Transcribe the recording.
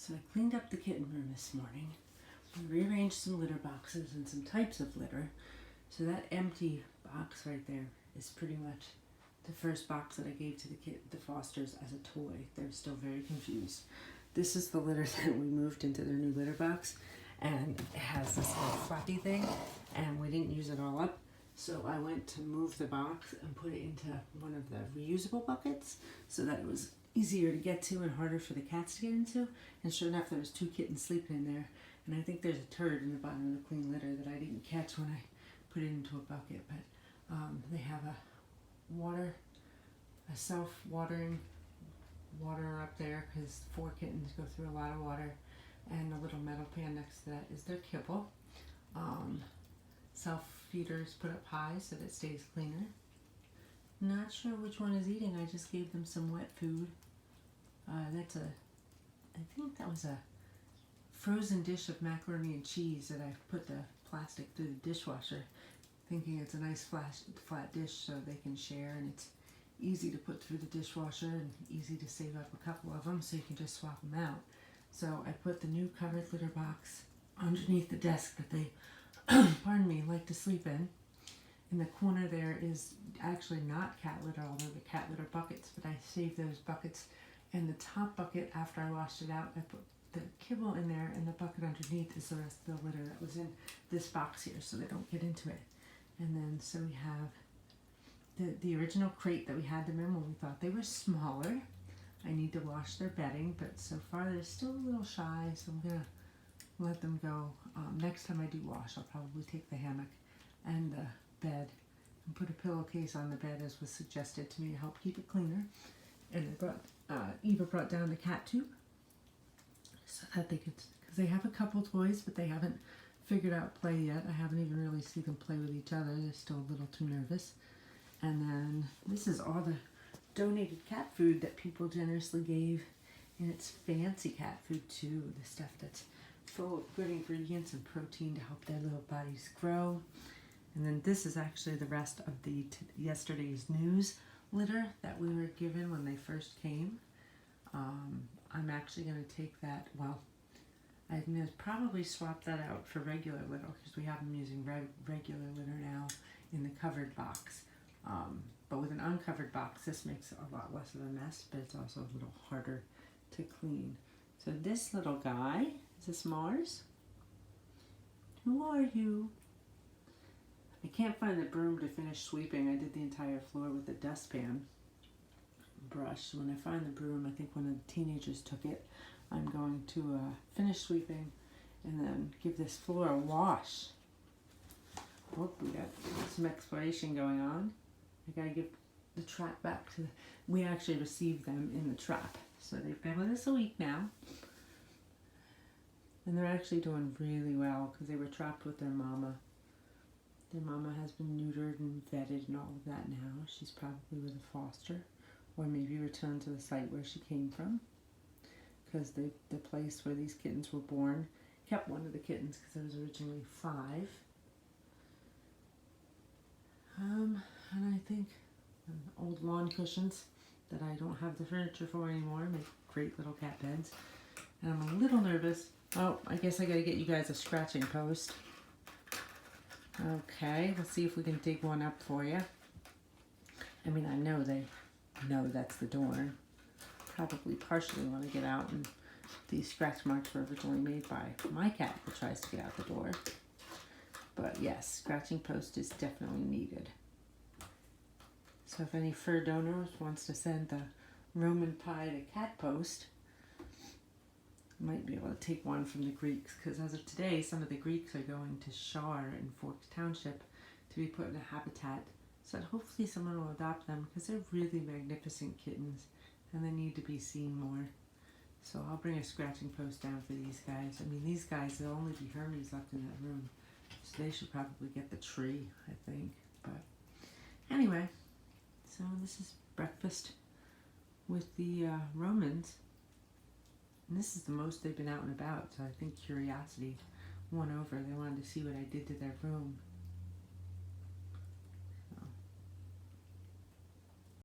So I cleaned up the kitten room this morning. I rearranged some litter boxes and some types of litter. So that empty box right there is pretty much the first box that I gave to the Fosters as a toy. They're still very confused. This is the litter that we moved into their new litter box, and it has this little flappy thing, and we didn't use it all up. So I went to move the box and put it into one of the reusable buckets so that it was easier to get to and harder for the cats to get into. And sure enough, there was 2 kittens sleeping in there. And I think there's a turd in the bottom of the clean litter that I didn't catch when I put it into a bucket. But they have a self-watering water up there because 4 kittens go through a lot of water. And the little metal pan next to that is their kibble. Self-feeders put up high so that it stays cleaner. Not sure which one is eating. I just gave them some wet food. I think that was a frozen dish of macaroni and cheese that I put the plastic through the dishwasher, thinking it's a nice flat dish so they can share, and it's easy to put through the dishwasher and easy to save up a couple of them so you can just swap them out. So I put the new covered litter box underneath the desk that they, pardon me, like to sleep in. In the corner there is actually not cat litter, although the cat litter buckets, but I saved those buckets. And the top bucket, after I washed it out, I put the kibble in there, and the bucket underneath is the rest of the litter that was in this box here, so they don't get into it. And then so we have the original crate that we had them in when we thought they were smaller. I need to wash their bedding, but so far they're still a little shy, so I'm gonna let them go. Next time I do wash, I'll probably take the hammock and the bed and put a pillowcase on the bed, as was suggested to me, to help keep it cleaner. And Eva brought down the cat tube so that they could, because they have a couple toys, but they haven't figured out play yet. I haven't even really seen them play with each other. They're still a little too nervous. And then this is all the donated cat food that people generously gave, and it's fancy cat food too. The stuff that's full of good ingredients and protein to help their little bodies grow. And then this is actually the rest of the yesterday's news litter that we were given when they first came. I'm actually going to take that, well, I'm going to probably swap that out for regular litter because we have them using regular litter now in the covered box. But with an uncovered box, this makes a lot less of a mess, but it's also a little harder to clean. So this little guy, is this Mars? Who are you? I can't find the broom to finish sweeping. I did the entire floor with the dustpan brush. When I find the broom, I think one of the teenagers took it. I'm going to finish sweeping and then give this floor a wash. Oh, we got some exploration going on. I gotta give the trap back to we actually received them in the trap. So they've been with us a week now. And they're actually doing really well because they were trapped with their mama. Their mama has been neutered and vetted and all of that now. She's probably with a foster or maybe returned to the site where she came from, because the place where these kittens were born kept one of the kittens because there was originally 5. And I think old lawn cushions that I don't have the furniture for anymore make great little cat beds. And I'm a little nervous. Oh, I guess I gotta get you guys a scratching post. Okay, let's see if we can dig one up for you. I mean, I know they know that's the door. Probably partially want to get out, and these scratch marks were originally made by my cat that tries to get out the door. But yes, scratching post is definitely needed. So if any fur donors wants to send the Roman pie to cat post, might be able to take one from the Greeks, because as of today, some of the Greeks are going to Shar in Forks Township to be put in a habitat, so that hopefully someone will adopt them, because they're really magnificent kittens and they need to be seen more. So I'll bring a scratching post down for these guys. I mean, these guys, there'll only be Hermes left in that room, so they should probably get the tree, I think. But anyway, so this is breakfast with the Romans. And this is the most they've been out and about, so I think curiosity won over. They wanted to see what I did to their room.